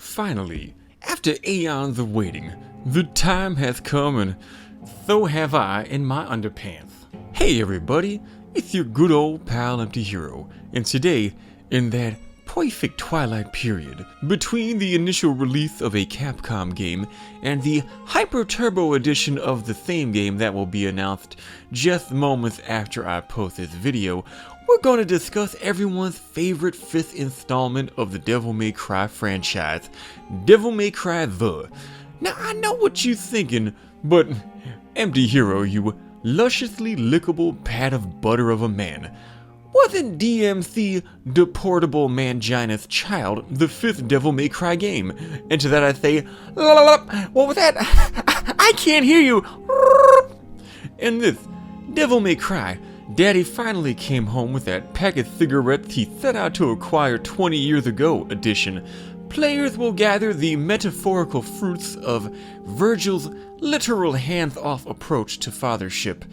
Finally, after eons of waiting, the time has come and so have I in my underpants. Hey everybody, it's your good old pal EmptyHero, and today, in that perfect twilight period between the initial release of a Capcom game and the Hyper Turbo edition of the same game that will be announced just moments after I post this video, we're going to discuss everyone's favorite 5th installment of the Devil May Cry franchise, Devil May Cry The. Now I know what you're thinking, but EmptyHero, you lusciously lickable pat of butter of a man, wasn't DMC Deportable Mangina's Child the 5th Devil May Cry game? And to that I say, what was that? I can't hear you. In this Devil May Cry, Daddy finally came home with that pack of cigarettes he set out to acquire 20 years ago edition. Players will gather the metaphorical fruits of Virgil's literal hands-off approach to fathership.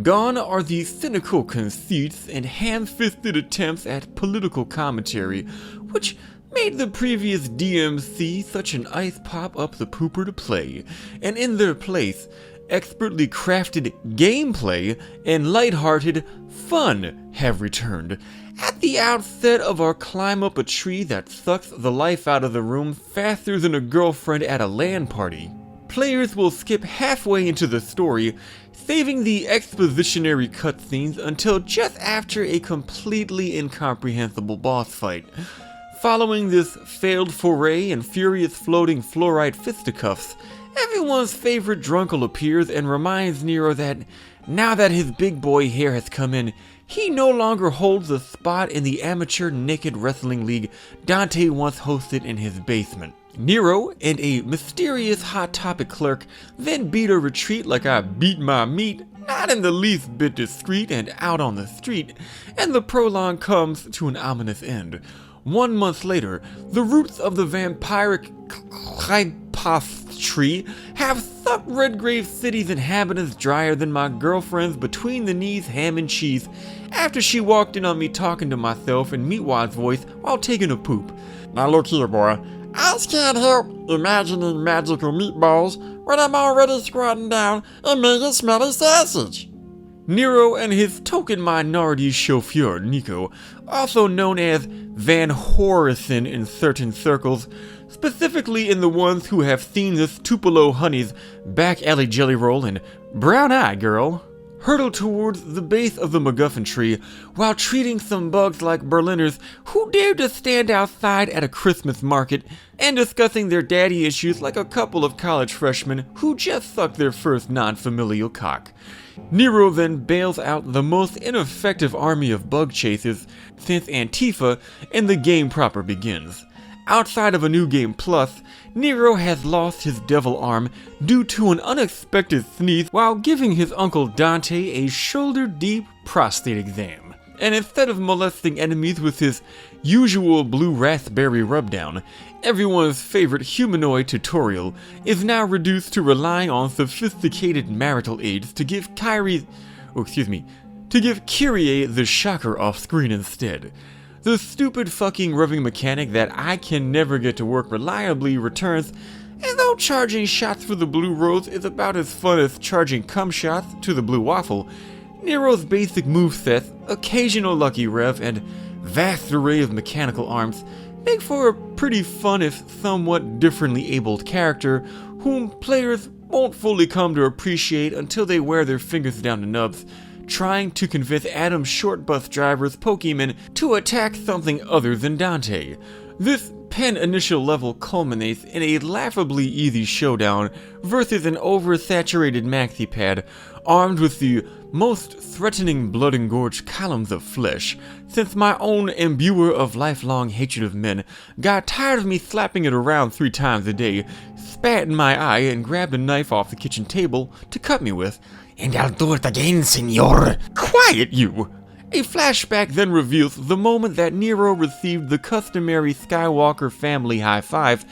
Gone are the cynical conceits and ham-fisted attempts at political commentary, which made the previous DMC such an ice pop up the pooper to play, and in their place, expertly crafted gameplay and lighthearted fun have returned. At the outset of our climb up a tree that sucks the life out of the room faster than a girlfriend at a LAN party, players will skip halfway into the story, saving the expositionary cutscenes until just after a completely incomprehensible boss fight. Following this failed foray in furious floating fluorite fisticuffs, everyone's favorite drunkle appears and reminds Nero that now that his big boy hair has come in, he no longer holds a spot in the amateur naked wrestling league Dante once hosted in his basement. Nero and a mysterious Hot Topic clerk then beat a retreat like I beat my meat, not in the least bit discreet and out on the street, and the prologue comes to an ominous end. 1 month later, the roots of the vampiric Clypos tree have sucked Redgrave City's inhabitants drier than my girlfriend's between the knees ham and cheese after she walked in on me talking to myself in Meatwad's voice while taking a poop. Now look here, boy. I just can't help imagining magical meatballs when I'm already squatting down and making smelly sausage. Nero and his token minority chauffeur, Nico, also known as Van Horison in certain circles, specifically in the ones who have seen this Tupelo Honey's back alley jelly roll and brown eye girl, hurtle towards the base of the MacGuffin tree while treating some bugs like Berliners who dared to stand outside at a Christmas market and discussing their daddy issues like a couple of college freshmen who just sucked their first non-familial cock. Nero then bails out the most ineffective army of bug chasers since Antifa and the game proper begins. Outside of a New Game Plus, Nero has lost his devil arm due to an unexpected sneeze while giving his uncle Dante a shoulder-deep prostate exam. And instead of molesting enemies with his usual blue raspberry rubdown, everyone's favorite humanoid tutorial is now reduced to relying on sophisticated marital aids to give Kyrie the shocker off screen instead. The stupid fucking rubbing mechanic that I can never get to work reliably returns, and though charging shots for the blue rose is about as fun as charging cum shots to the blue waffle, Nero's basic moveset, occasional lucky rev, and vast array of mechanical arms make for a pretty fun if somewhat differently abled character whom players won't fully come to appreciate until they wear their fingers down the nubs, trying to convince Adam Short Bus Driver's Pokemon to attack something other than Dante. This pen initial level culminates in a laughably easy showdown versus an oversaturated maxi pad armed with the most threatening blood-engorged columns of flesh, since my own imbuer of lifelong hatred of men got tired of me slapping it around 3 times a day, spat in my eye and grabbed a knife off the kitchen table to cut me with. "And I'll do it again, senor." Quiet, you! A flashback then reveals the moment that Nero received the customary Skywalker family high five,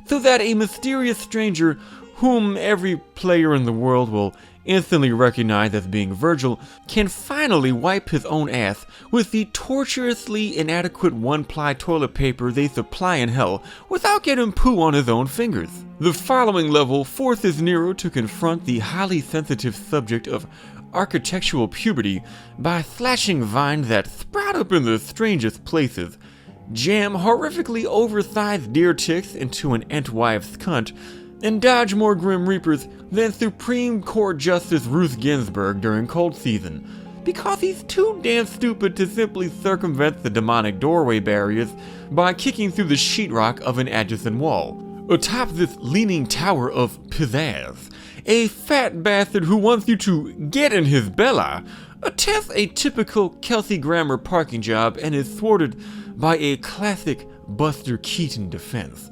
so that a mysterious stranger whom every player in the world will instantly recognize as being Virgil, can finally wipe his own ass with the torturously inadequate one-ply toilet paper they supply in hell without getting poo on his own fingers. The following level forces Nero to confront the highly sensitive subject of architectural puberty by slashing vines that sprout up in the strangest places, jam horrifically oversized deer ticks into an Entwife's cunt, and dodge more Grim Reapers than Supreme Court Justice Ruth Ginsburg during cold season, because he's too damn stupid to simply circumvent the demonic doorway barriers by kicking through the sheetrock of an adjacent wall. Atop this leaning tower of pizzazz, a fat bastard who wants you to get in his belly attempts a typical Kelsey Grammer parking job and is thwarted by a classic Buster Keaton defense.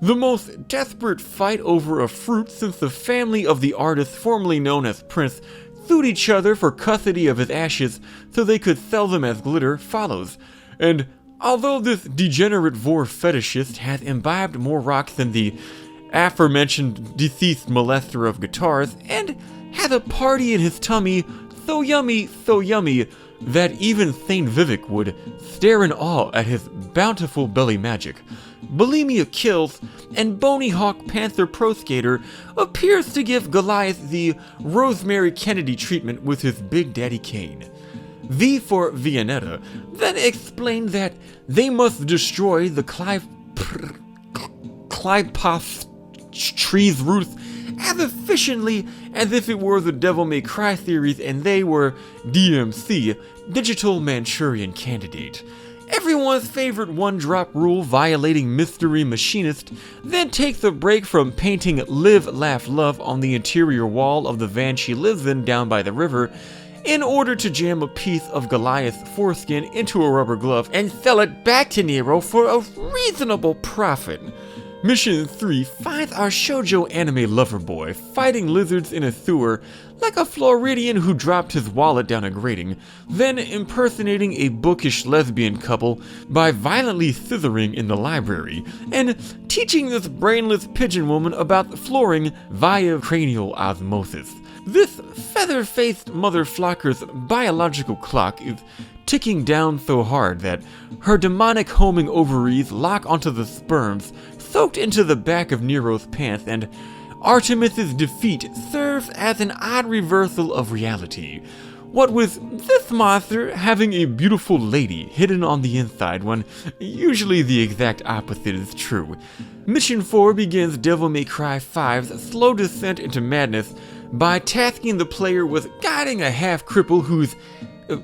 The most desperate fight over a fruit since the family of the artist formerly known as Prince sued each other for custody of his ashes so they could sell them as glitter follows. And although this degenerate vor fetishist has imbibed more rocks than the aforementioned deceased molester of guitars, and has a party in his tummy so yummy that even Saint Vivek would stare in awe at his bountiful belly magic, Bulimia Kills, and Bony Hawk Panther Pro Skater appears to give Goliath the Rosemary Kennedy treatment with his Big Daddy Kane. V for Vianetta then explained that they must destroy the Clipos tree's roots as efficiently as if it were the Devil May Cry series and they were DMC, Digital Manchurian Candidate. Everyone's favorite one-drop rule violating mystery machinist then takes a break from painting Live, Laugh, Love on the interior wall of the van she lives in down by the river in order to jam a piece of Goliath's foreskin into a rubber glove and sell it back to Nero for a reasonable profit. Mission 3 finds our shoujo anime lover boy fighting lizards in a sewer like a Floridian who dropped his wallet down a grating, then impersonating a bookish lesbian couple by violently scissoring in the library, and teaching this brainless pigeon woman about flooring via cranial osmosis. This feather-faced mother flocker's biological clock is ticking down so hard that her demonic homing ovaries lock onto the sperms soaked into the back of Nero's pants, and Artemis's defeat serves as an odd reversal of reality. What with this monster having a beautiful lady hidden on the inside when usually the exact opposite is true. Mission 4 begins Devil May Cry 5's slow descent into madness by tasking the player with guiding a half-cripple who's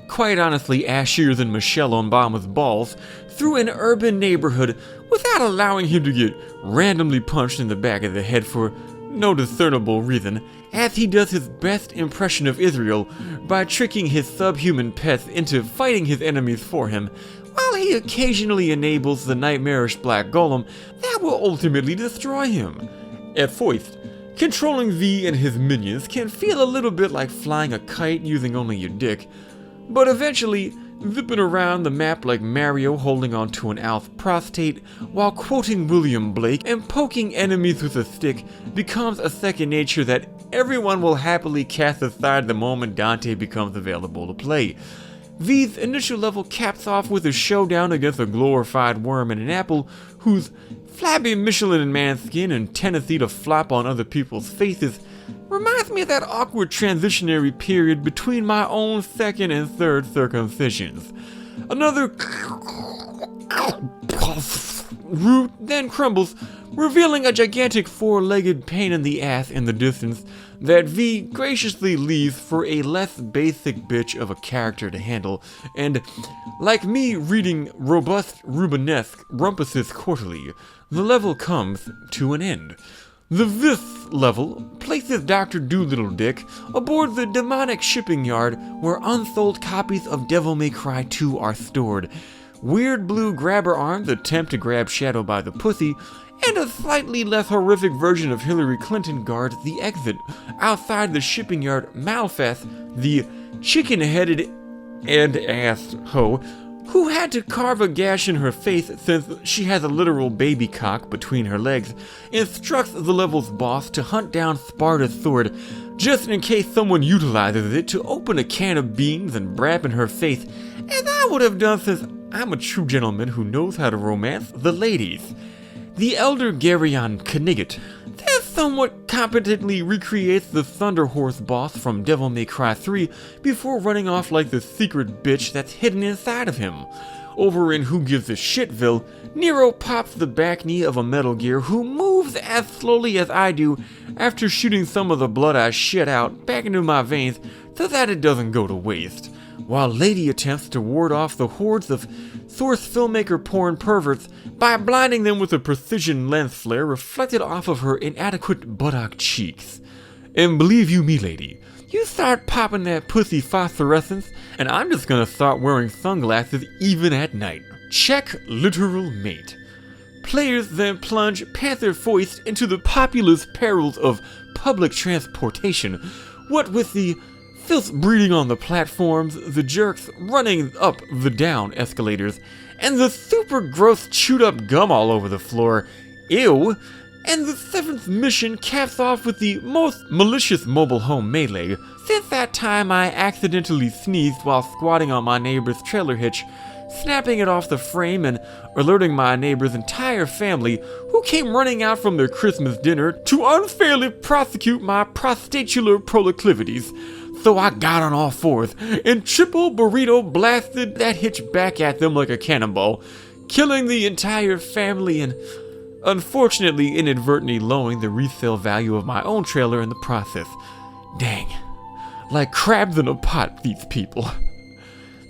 quite honestly ashier than Michelle Obama's balls through an urban neighborhood without allowing him to get randomly punched in the back of the head for no discernible reason, as he does his best impression of Israel by tricking his subhuman pets into fighting his enemies for him, while he occasionally enables the nightmarish black golem that will ultimately destroy him. At first, controlling V and his minions can feel a little bit like flying a kite using only your dick, but eventually, zipping around the map like Mario holding onto an Alf prostate while quoting William Blake and poking enemies with a stick becomes a second nature that everyone will happily cast aside the moment Dante becomes available to play. V's initial level caps off with a showdown against a glorified worm and an apple whose flabby Michelin man skin and tendency to flop on other people's faces reminds me of that awkward transitionary period between my own second and third circumcisions. Another root then crumbles, revealing a gigantic four-legged pain in the ass in the distance that V graciously leaves for a less basic bitch of a character to handle, and like me reading robust Rubenesque Rumpus's Quarterly, the level comes to an end. The This level places Dr. Doolittle Dick aboard the demonic shipping yard where unsold copies of Devil May Cry 2 are stored. Weird blue grabber arms attempt to grab Shadow by the pussy, and a slightly less horrific version of Hillary Clinton guards the exit. Outside the shipping yard, Malphas, the chicken-headed and assed hoe, who had to carve a gash in her face since she has a literal baby cock between her legs, instructs the level's boss to hunt down Sparta's sword just in case someone utilizes it to open a can of beans and brab in her face, as I would have done since I'm a true gentleman who knows how to romance the ladies. The elder Garyon Knigget then somewhat competently recreates the Thunder Horse boss from Devil May Cry 3 before running off like the secret bitch that's hidden inside of him. Over in Who Gives a Shitville, Nero pops the back knee of a Metal Gear who moves as slowly as I do after shooting some of the blood I shit out back into my veins so that it doesn't go to waste, while Lady attempts to ward off the hordes of source filmmaker porn perverts by blinding them with a precision lens flare reflected off of her inadequate buttock cheeks. And believe you me, lady, you start popping that pussy phosphorescence, and I'm just gonna start wearing sunglasses even at night. Check literal mate. Players then plunge Panther Foist into the populous perils of public transportation, what with the filth breeding on the platforms, the jerks running up the down escalators, and the super gross chewed up gum all over the floor. Ew! And the 7th mission caps off with the most malicious mobile home melee. Since that time I accidentally sneezed while squatting on my neighbor's trailer hitch, snapping it off the frame and alerting my neighbor's entire family, who came running out from their Christmas dinner to unfairly prosecute my prostatular proclivities. So I got on all fours and triple burrito blasted that hitch back at them like a cannonball, killing the entire family and unfortunately inadvertently lowering the resale value of my own trailer in the process. Dang. Like crabs in a pot, these people.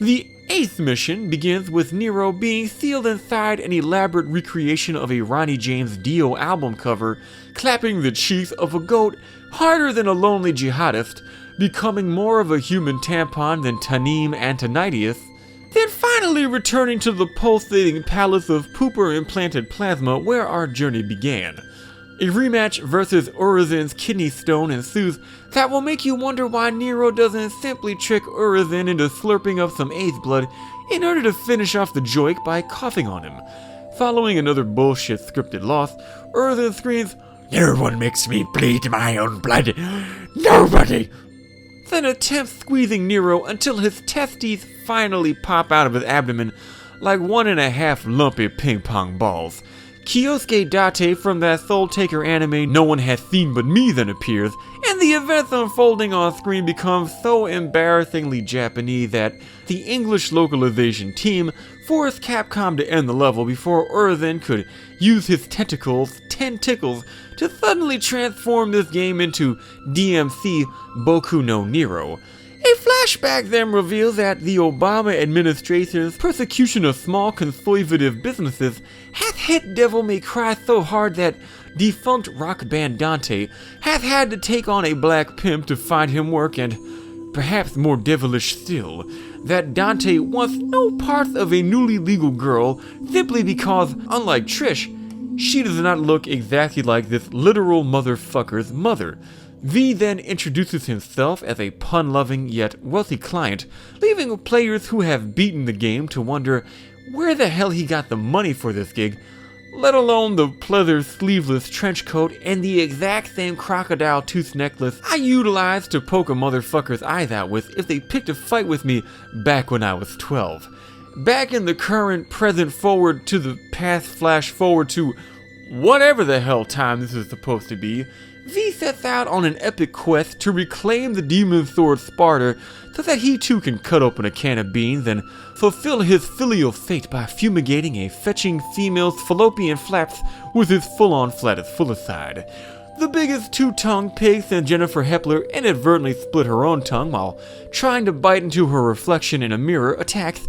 The 8th mission begins with Nero being sealed inside an elaborate recreation of a Ronnie James Dio album cover, clapping the cheeks of a goat harder than a lonely jihadist, becoming more of a human tampon than Tanim Antonidius, then finally returning to the pulsating palace of pooper-implanted plasma where our journey began. A rematch versus Urizen's kidney stone ensues that will make you wonder why Nero doesn't simply trick Urizen into slurping up some AIDS blood in order to finish off the joke by coughing on him. Following another bullshit scripted loss, Urizen screams, "No one makes me bleed my own blood! Nobody!" Then attempts squeezing Nero until his testes finally pop out of his abdomen like 1.5 lumpy ping pong balls. Kyosuke Date from that Soul Taker anime no one has seen but me then appears, and the events unfolding on screen become so embarrassingly Japanese that the English localization team forced Capcom to end the level before Urizen could use his tentacles to suddenly transform this game into DMC Boku no Nero. A flashback then reveals that the Obama administration's persecution of small conservative businesses has hit Devil May Cry so hard that defunct rock band Dante has had to take on a black pimp to find him work, and perhaps more devilish still, that Dante wants no parts of a newly legal girl simply because, unlike Trish, she does not look exactly like this literal motherfucker's mother. V then introduces himself as a pun-loving yet wealthy client, leaving players who have beaten the game to wonder where the hell he got the money for this gig, let alone the pleather sleeveless trench coat and the exact same crocodile tooth necklace I utilized to poke a motherfucker's eyes out with if they picked a fight with me back when I was 12. Back in the current, present, forward to the past, flash forward to whatever the hell time this is supposed to be, V sets out on an epic quest to reclaim the demon sword Sparta so that he too can cut open a can of beans and fulfill his filial fate by fumigating a fetching female's fallopian flaps with his full-on flatus fulicide. The biggest two-tongued pig since Jennifer Hepler inadvertently split her own tongue while trying to bite into her reflection in a mirror attacks,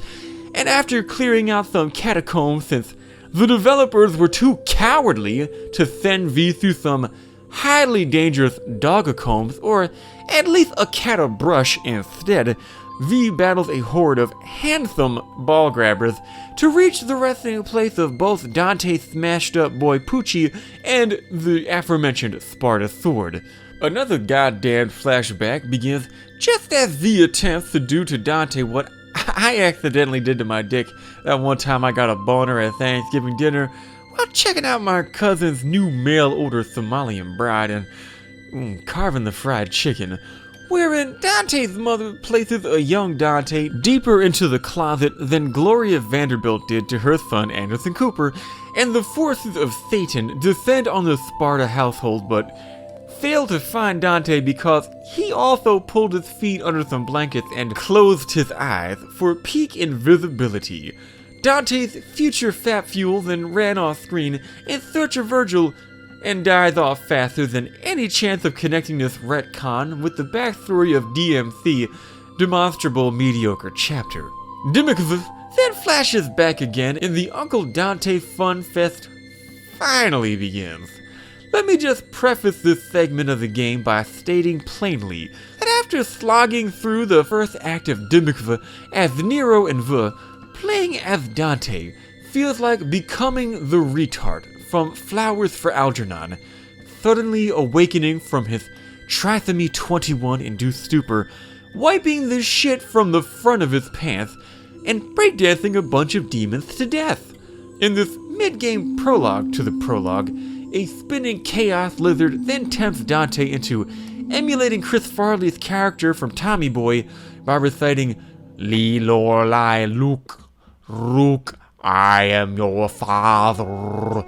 and after clearing out some catacombs since the developers were too cowardly to send V through some highly dangerous dogacombs, or at least a catabrush instead, V battles a horde of handsome ball grabbers to reach the resting place of both Dante's smashed up boy Poochie and the aforementioned Sparta sword. Another goddamn flashback begins just as V attempts to do to Dante what I accidentally did to my dick that one time I got a boner at Thanksgiving dinner while checking out my cousin's new mail-order Somalian bride and carving the fried chicken, wherein Dante's mother places a young Dante deeper into the closet than Gloria Vanderbilt did to her son Anderson Cooper, and the forces of Satan descend on the Sparta household but fail to find Dante because he also pulled his feet under some blankets and closed his eyes for peak invisibility. Dante's future fat fuel then ran off screen in search of Virgil and dies off faster than any chance of connecting this retcon with the backstory of DMC, Demonstrable Mediocre Chapter. Dimikv then flashes back again and the Uncle Dante Fun Fest finally begins. Let me just preface this segment of the game by stating plainly that after slogging through the first act of Dimikv as Nero and V, playing as Dante feels like becoming the retard from Flowers for Algernon, suddenly awakening from his trisomy 21 induced stupor, wiping the shit from the front of his pants, and breakdancing a bunch of demons to death. In this mid-game prologue to the prologue, a spinning chaos lizard then tempts Dante into emulating Chris Farley's character from Tommy Boy by reciting Lee Lorelai Luke, Rook, I am your father,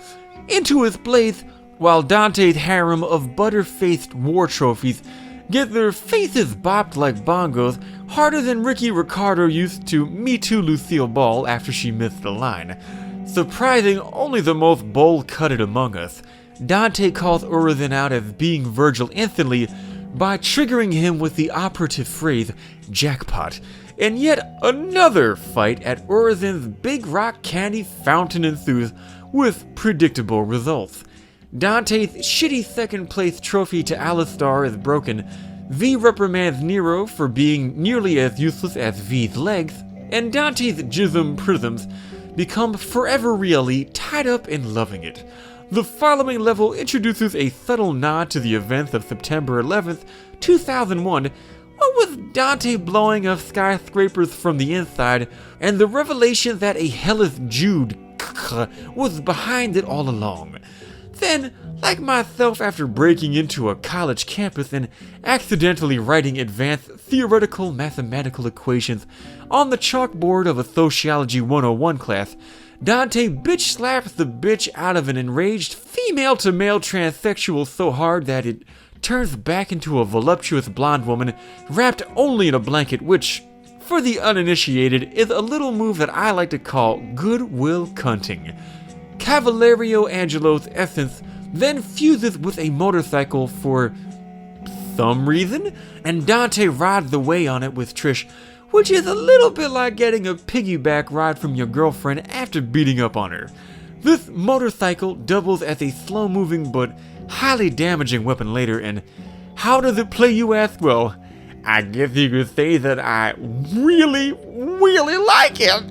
into his blades, while Dante's harem of butter-faced war trophies get their faces bopped like bongos harder than Ricky Ricardo used to Me Too Lucille Ball after she missed the line. Surprising only the most bold-cutted among us, Dante calls Urizen out as being Virgil instantly by triggering him with the operative phrase, jackpot, and yet another fight at Urizen's Big Rock Candy Fountain ensues with predictable results. Dante's shitty second place trophy to Alistar is broken, V reprimands Nero for being nearly as useless as V's legs, and Dante's jism prisms become forever really tied up in loving it. The following level introduces a subtle nod to the events of September 11th, 2001, what with Dante blowing up skyscrapers from the inside, and the revelation that a hellish Jude was behind it all along. Then, like myself after breaking into a college campus and accidentally writing advanced theoretical mathematical equations on the chalkboard of a Sociology 101 class, Dante bitch slaps the bitch out of an enraged female-to-male transsexual so hard that it turns back into a voluptuous blonde woman wrapped only in a blanket, which, for the uninitiated, is a little move that I like to call goodwill cunting. Cavalerio Angelo's essence then fuses with a motorcycle for some reason, and Dante rides away on it with Trish, which is a little bit like getting a piggyback ride from your girlfriend after beating up on her. This motorcycle doubles as a slow-moving but highly damaging weapon later, and how does it play, you ask? Well, I guess you could say that I really like it.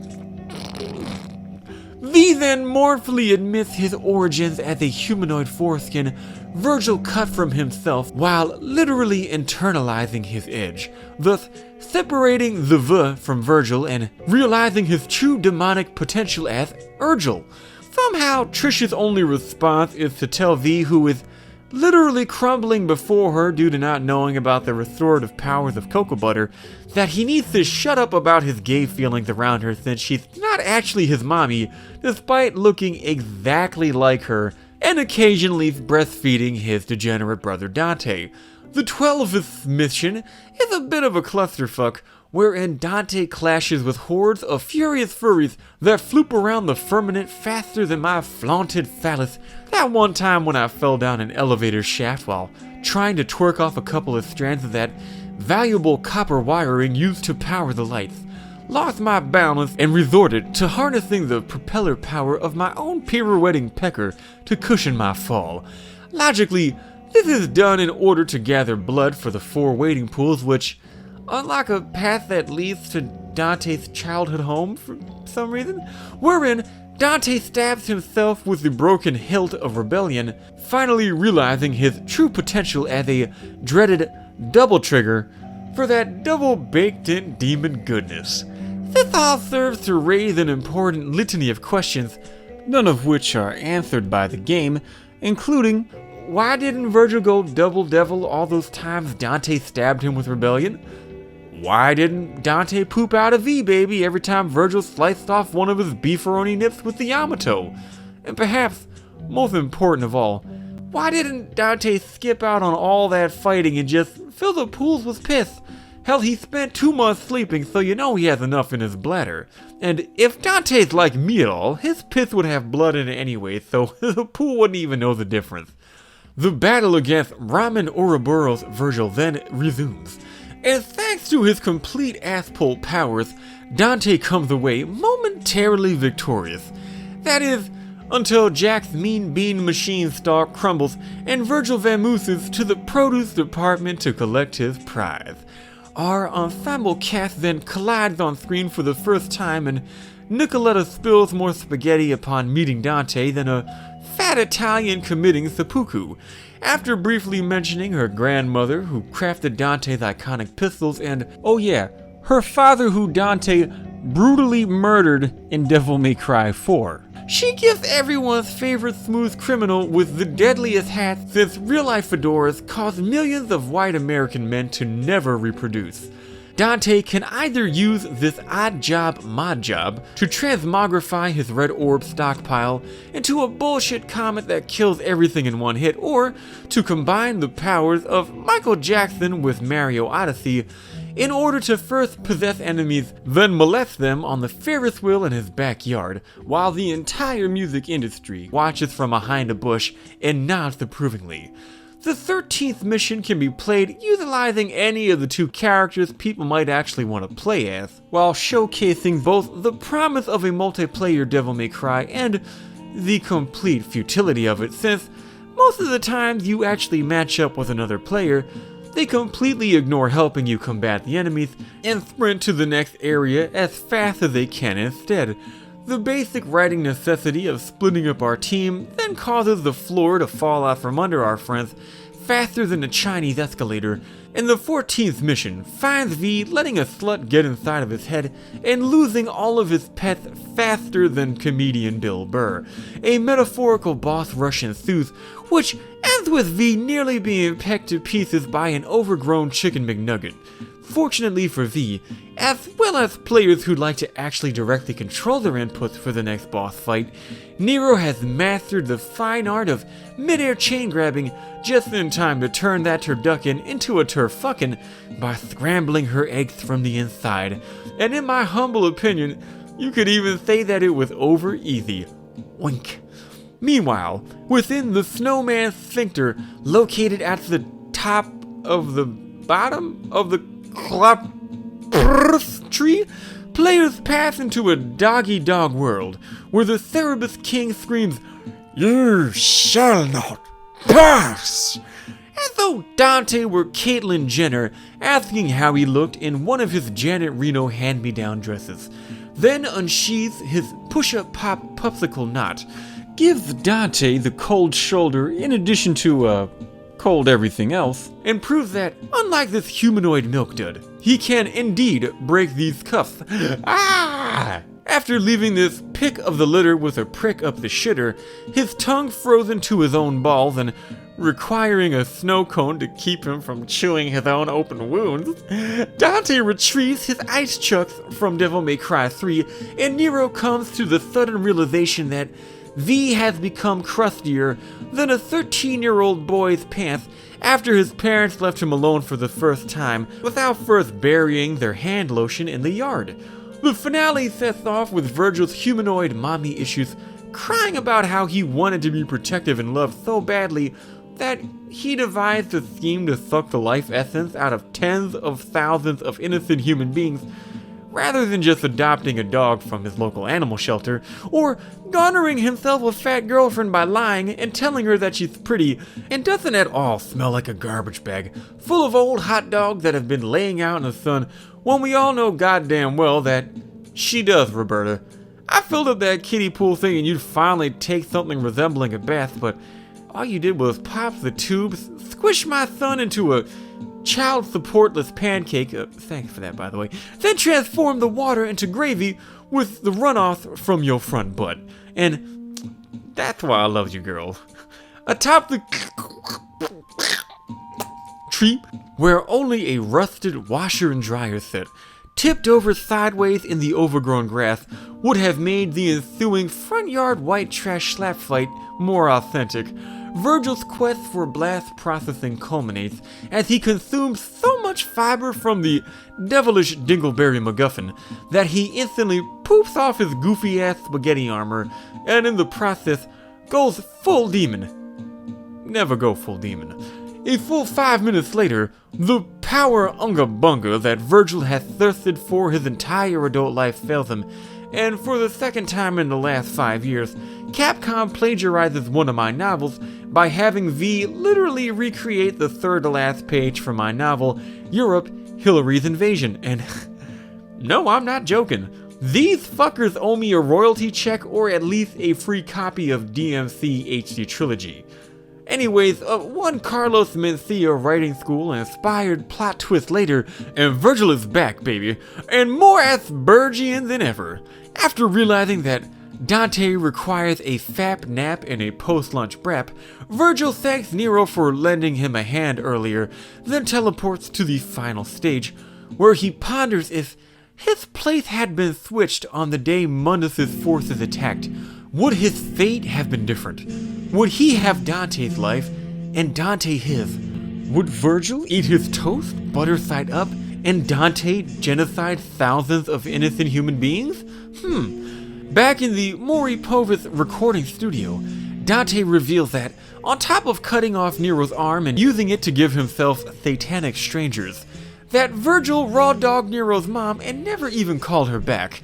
V then mournfully admits his origins as a humanoid foreskin Virgil cut from himself while literally internalizing his edge, thus separating the V from Virgil and realizing his true demonic potential as Urgil. Somehow, Trish's only response is to tell V, who is literally crumbling before her due to not knowing about the restorative powers of cocoa butter, that he needs to shut up about his gay feelings around her since she's not actually his mommy, despite looking exactly like her and occasionally breastfeeding his degenerate brother Dante. The 12th mission is a bit of a clusterfuck, wherein Dante clashes with hordes of furious furries that floop around the firmament faster than my flaunted phallus that one time when I fell down an elevator shaft while trying to twerk off a couple of strands of that valuable copper wiring used to power the lights, lost my balance and resorted to harnessing the propeller power of my own pirouetting pecker to cushion my fall. Logically, this is done in order to gather blood for the 4 waiting pools, which unlock a path that leads to Dante's childhood home for some reason, wherein Dante stabs himself with the broken hilt of rebellion, finally realizing his true potential as a dreaded double trigger for that double baked-in demon goodness. This all serves to raise an important litany of questions, none of which are answered by the game, including, why didn't Virgil go double devil all those times Dante stabbed him with rebellion? Why didn't Dante poop out a V-baby every time Virgil sliced off one of his beefaroni nips with the Yamato? And perhaps, most important of all, why didn't Dante skip out on all that fighting and just fill the pools with piss? Hell, he spent 2 months sleeping, so you know he has enough in his bladder. And if Dante's like me at all, his piss would have blood in it anyway, so the pool wouldn't even know the difference. The battle against Ramen Ouroboros Virgil then resumes, and thanks to his complete ass-pull powers, Dante comes away momentarily victorious. That is, until Jack's mean bean machine star crumbles and Virgil vamooses to the produce department to collect his prize. Our ensemble cast then collides on screen for the first time, and Nicoletta spills more spaghetti upon meeting Dante than a fat Italian committing seppuku, after briefly mentioning her grandmother who crafted Dante's iconic pistols and, oh yeah, her father who Dante brutally murdered in Devil May Cry 4. She gives everyone's favorite smooth criminal with the deadliest hat since real-life fedoras cause millions of white American men to never reproduce. Dante can either use this odd job mod job to transmogrify his red orb stockpile into a bullshit comet that kills everything in one hit, or to combine the powers of Michael Jackson with Mario Odyssey in order to first possess enemies, then molest them on the Ferris wheel in his backyard, while the entire music industry watches from behind a bush and nods approvingly. The 13th mission can be played utilizing any of the 2 characters people might actually want to play as, while showcasing both the promise of a multiplayer Devil May Cry and the complete futility of it, since most of the times you actually match up with another player, they completely ignore helping you combat the enemies and sprint to the next area as fast as they can instead. The basic writing necessity of splitting up our team then causes the floor to fall out from under our friends faster than a Chinese escalator, and the 14th mission finds V letting a slut get inside of his head and losing all of his pets faster than comedian Bill Burr. A metaphorical boss rush ensues, which ends with V nearly being pecked to pieces by an overgrown chicken McNugget. Fortunately for V, as well as players who'd like to actually directly control their inputs for the next boss fight, Nero has mastered the fine art of mid-air chain grabbing just in time to turn that turducken into a turfuckin' by scrambling her eggs from the inside. And in my humble opinion, you could even say that it was over easy. Wink. Meanwhile, within the snowman sphincter located at the top of the bottom of the tree, players pass into a dog-eat-dog world, where the Cerebus King screams, "You shall not pass!" as though Dante were Caitlyn Jenner asking how he looked in one of his Janet Reno hand-me-down dresses, then unsheathes his push-up pop popsicle knot, gives Dante the cold shoulder in addition to, cold everything else, and proves that, unlike this humanoid milk dud, he can indeed break these cuffs. Ah! After leaving this pick of the litter with a prick up the shitter, his tongue frozen to his own balls and requiring a snow cone to keep him from chewing his own open wounds, Dante retrieves his ice chucks from Devil May Cry 3, and Nero comes to the sudden realization that V has become crustier than a 13-year-old boy's pants after his parents left him alone for the first time without first burying their hand lotion in the yard. The finale sets off with Virgil's humanoid mommy issues crying about how he wanted to be protective and loved so badly that he devised a scheme to suck the life essence out of tens of thousands of innocent human beings rather than just adopting a dog from his local animal shelter, or garnering himself a fat girlfriend by lying and telling her that she's pretty and doesn't at all smell like a garbage bag full of old hot dogs that have been laying out in the sun, when we all know goddamn well that she does, Roberta. I filled up that kiddie pool thinking you'd finally take something resembling a bath, but all you did was pop the tubes, squish my son into a child supportless pancake, thanks for that by the way, then transform the water into gravy with the runoff from your front butt. And that's why I love you, girl. Atop the tree, where only a rusted washer and dryer set, tipped over sideways in the overgrown grass, would have made the ensuing front yard white trash slap fight more authentic, Virgil's quest for blast processing culminates as he consumes so much fiber from the devilish dingleberry MacGuffin that he instantly poops off his goofy-ass spaghetti armor and in the process goes full demon. Never go full demon. A full 5 minutes later, the power unga bunga that Virgil has thirsted for his entire adult life fails him, and for the second time in the last 5 years, Capcom plagiarizes one of my novels by having V literally recreate the third-to-last page from my novel, Europe, Hillary's Invasion, and no, I'm not joking. These fuckers owe me a royalty check or at least a free copy of DMC HD Trilogy. Anyways, one Carlos Mencia writing school inspired plot twist later, and Virgil is back, baby, and more Aspergian than ever. After realizing that Dante requires a fap nap and a post-lunch brap, Virgil thanks Nero for lending him a hand earlier, then teleports to the final stage, where he ponders if his place had been switched on the day Mundus's forces attacked. Would his fate have been different? Would he have Dante's life, and Dante his? Would Virgil eat his toast, butter side up, and Dante genocide thousands of innocent human beings? Back in the Maury Povich recording studio, Dante reveals that, on top of cutting off Nero's arm and using it to give himself satanic strangers, that Virgil raw-dogged Nero's mom and never even called her back.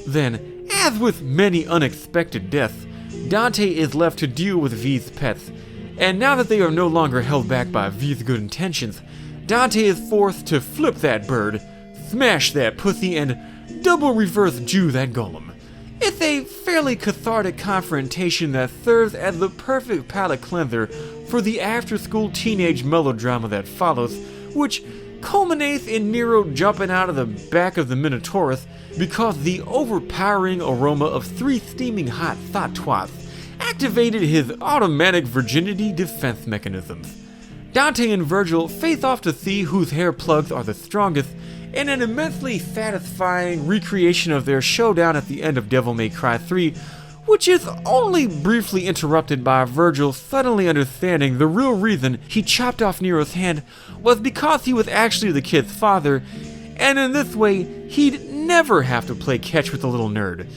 Then, as with many unexpected deaths, Dante is left to deal with V's pets, and now that they are no longer held back by V's good intentions, Dante is forced to flip that bird, smash that pussy, and double reverse Jew that golem. It's a fairly cathartic confrontation that serves as the perfect palate cleanser for the after-school teenage melodrama that follows, which culminates in Nero jumping out of the back of the Minotaurus because the overpowering aroma of 3 steaming hot thought twats activated his automatic virginity defense mechanisms. Dante and Virgil face off to see whose hair plugs are the strongest in an immensely satisfying recreation of their showdown at the end of Devil May Cry 3, which is only briefly interrupted by Virgil suddenly understanding the real reason he chopped off Nero's hand was because he was actually the kid's father, and in this way, he'd never have to play catch with the little nerd.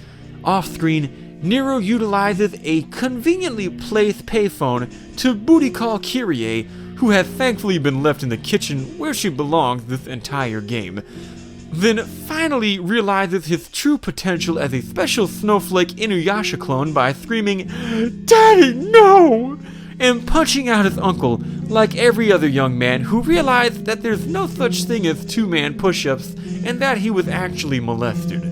Off-screen, Nero utilizes a conveniently placed payphone to booty call Kyrie, who has thankfully been left in the kitchen where she belongs this entire game. Then finally realizes his true potential as a special snowflake Inuyasha clone by screaming, "Daddy, no!" and punching out his uncle like every other young man who realized that there's no such thing as two-man push-ups and that he was actually molested.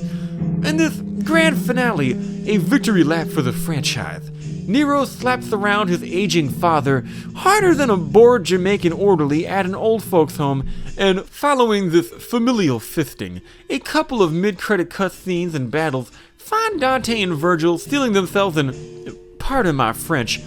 In this grand finale, a victory lap for the franchise, Nero slaps around his aging father harder than a bored Jamaican orderly at an old folks' home, and following this familial fisting, a couple of mid-credit cutscenes and battles find Dante and Virgil stealing themselves in, pardon my French,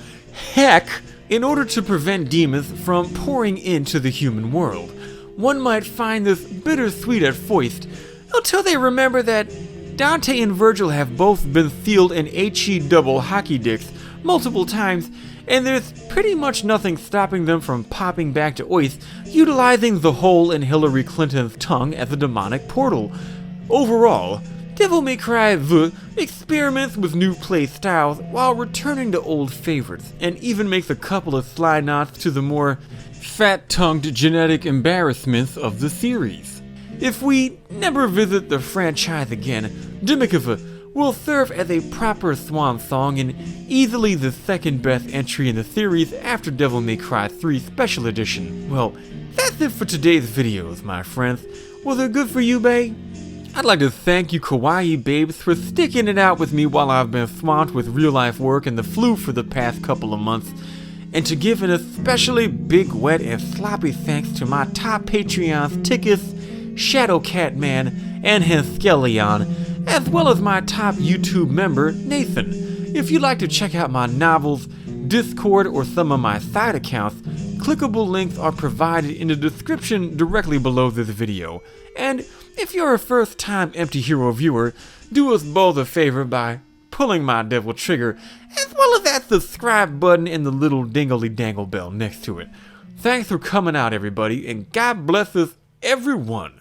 heck, in order to prevent demons from pouring into the human world. One might find this bittersweet at first, until they remember that Dante and Virgil have both been sealed in HE double hockey dicks multiple times, and there's pretty much nothing stopping them from popping back to Earth, utilizing the hole in Hillary Clinton's tongue as a demonic portal. Overall, Devil May Cry V experiments with new play styles while returning to old favorites, and even makes a couple of sly nods to the more fat-tongued genetic embarrassments of the series. If we never visit the franchise again, Dimikova will serve as a proper swan song and easily the second best entry in the series after Devil May Cry 3 Special Edition. Well, that's it for today's videos, my friends. Was it good for you, bae? I'd like to thank you kawaii babes for sticking it out with me while I've been swamped with real life work and the flu for the past couple of months. and to give an especially big, wet, and sloppy thanks to my top Patreons, Tickus, Shadowcatman, and Henskelion, as well as my top YouTube member, Nathan. If you'd like to check out my novels, Discord, or some of my side accounts, clickable links are provided in the description directly below this video. And if you're a first-time EmptyHero viewer, do us both a favor by pulling my devil trigger, as well as that subscribe button and the little dingly dangle bell next to it. Thanks for coming out, everybody, and God bless us, everyone.